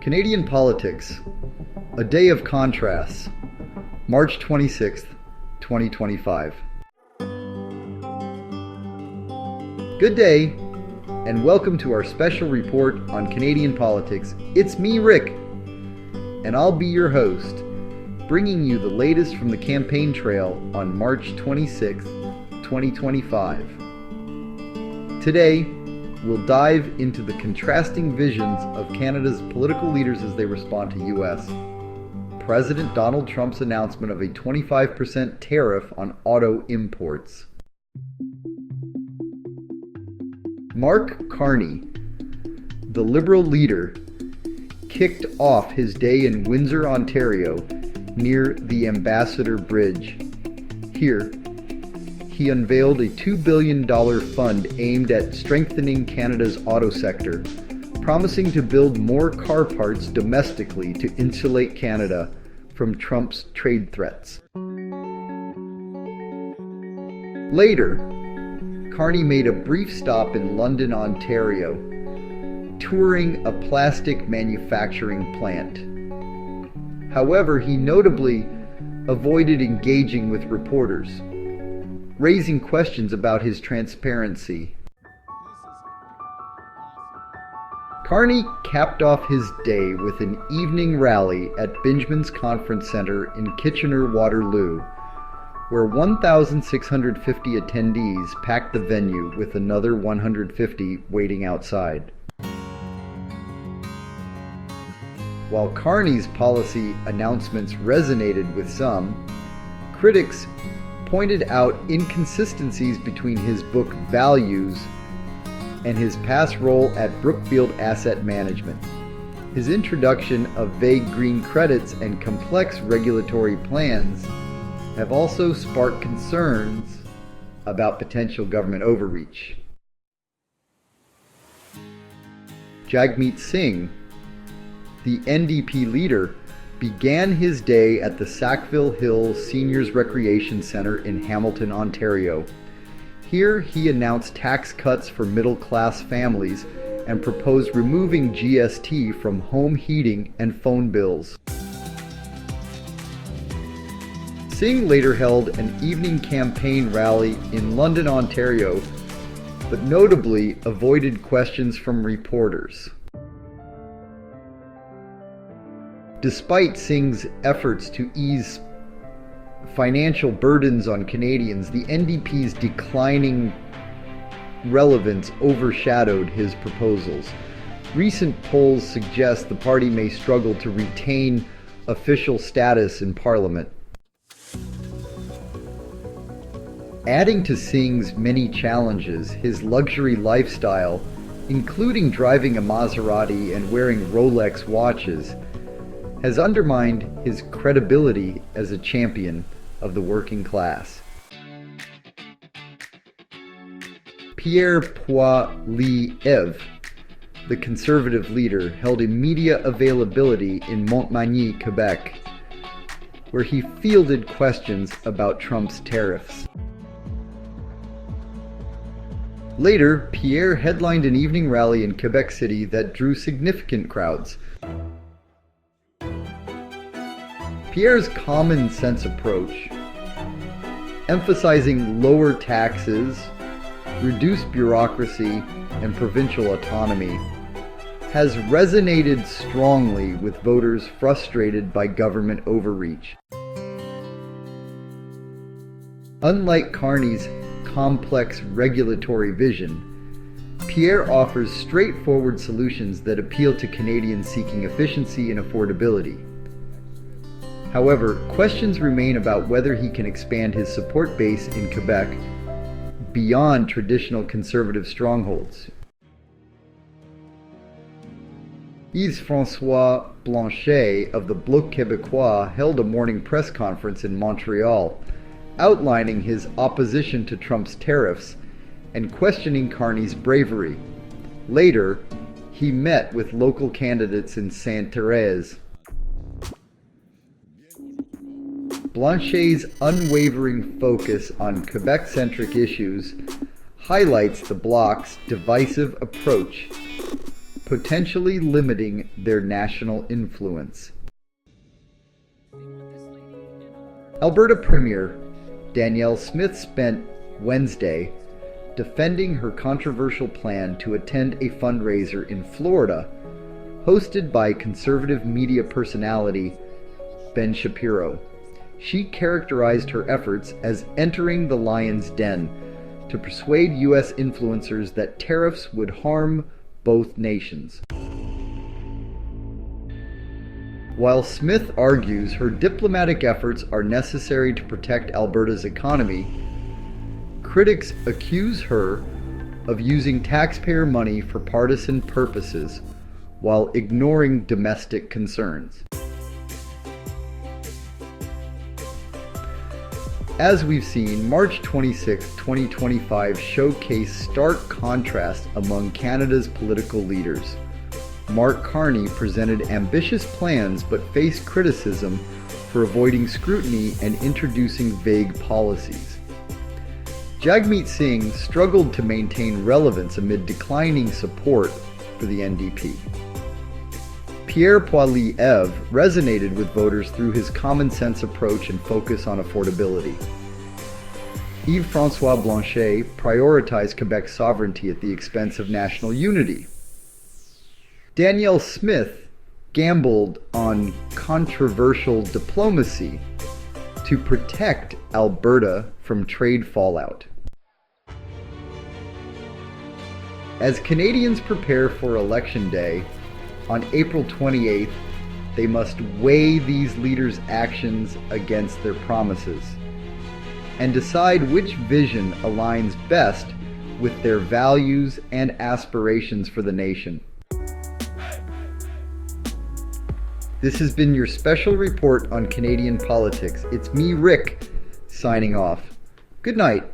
Canadian politics, a day of contrasts, March 26th, 2025. Good day, and welcome to our special report on Canadian politics. It's me, Rick, and I'll be your host, bringing you the latest from the campaign trail on March 26th, 2025. Today, we'll dive into the contrasting visions of Canada's political leaders as they respond to U.S. President Donald Trump's announcement of a 25% tariff on auto imports. Mark Carney, the Liberal leader, kicked off his day in Windsor, Ontario, near the Ambassador Bridge. Here, he unveiled a $2 billion fund aimed at strengthening Canada's auto sector, promising to build more car parts domestically to insulate Canada from Trump's trade threats. Later, Carney made a brief stop in London, Ontario, touring a plastic manufacturing plant. However, he notably avoided engaging with reporters, raising questions about his transparency. Carney capped off his day with an evening rally at Benjamin's Conference Centre in Kitchener-Waterloo, where 1,650 attendees packed the venue with another 150 waiting outside. While Carney's policy announcements resonated with some, critics pointed out inconsistencies between his book Values and his past role at Brookfield Asset Management. His introduction of vague green credits and complex regulatory plans have also sparked concerns about potential government overreach. Jagmeet Singh, the NDP leader, began his day at the Sackville Hill Seniors Recreation Centre in Hamilton, Ontario. Here he announced tax cuts for middle-class families and proposed removing GST from home heating and phone bills. Singh later held an evening campaign rally in London, Ontario, but notably avoided questions from reporters. Despite Singh's efforts to ease financial burdens on Canadians, the NDP's declining relevance overshadowed his proposals. Recent polls suggest the party may struggle to retain official status in Parliament. Adding to Singh's many challenges, his luxury lifestyle, including driving a Maserati and wearing Rolex watches, has undermined his credibility as a champion of the working class. Pierre Poilievre, the Conservative leader, held a media availability in Montmagny, Quebec, where he fielded questions about Trump's tariffs. Later, Pierre headlined an evening rally in Quebec City that drew significant crowds. Pierre's common sense approach, emphasizing lower taxes, reduced bureaucracy, and provincial autonomy, has resonated strongly with voters frustrated by government overreach. Unlike Carney's complex regulatory vision, Pierre offers straightforward solutions that appeal to Canadians seeking efficiency and affordability. However, questions remain about whether he can expand his support base in Quebec beyond traditional conservative strongholds. Yves-François Blanchet of the Bloc Québécois held a morning press conference in Montreal, outlining his opposition to Trump's tariffs and questioning Carney's bravery. Later, he met with local candidates in Sainte-Thérèse. Blanchet's unwavering focus on Quebec-centric issues highlights the Bloc's divisive approach, potentially limiting their national influence. Alberta Premier Danielle Smith spent Wednesday defending her controversial plan to attend a fundraiser in Florida, hosted by conservative media personality Ben Shapiro. She characterized her efforts as entering the lion's den to persuade U.S. influencers that tariffs would harm both nations. While Smith argues her diplomatic efforts are necessary to protect Alberta's economy, critics accuse her of using taxpayer money for partisan purposes while ignoring domestic concerns. As we've seen, March 26, 2025 showcased stark contrast among Canada's political leaders. Mark Carney presented ambitious plans but faced criticism for avoiding scrutiny and introducing vague policies. Jagmeet Singh struggled to maintain relevance amid declining support for the NDP. Pierre Poilievre resonated with voters through his common-sense approach and focus on affordability. Yves-François Blanchet prioritized Quebec's sovereignty at the expense of national unity. Danielle Smith gambled on controversial diplomacy to protect Alberta from trade fallout. As Canadians prepare for Election Day on April 28th, they must weigh these leaders' actions against their promises and decide which vision aligns best with their values and aspirations for the nation. This has been your special report on Canadian politics. It's me, Rick, signing off. Good night.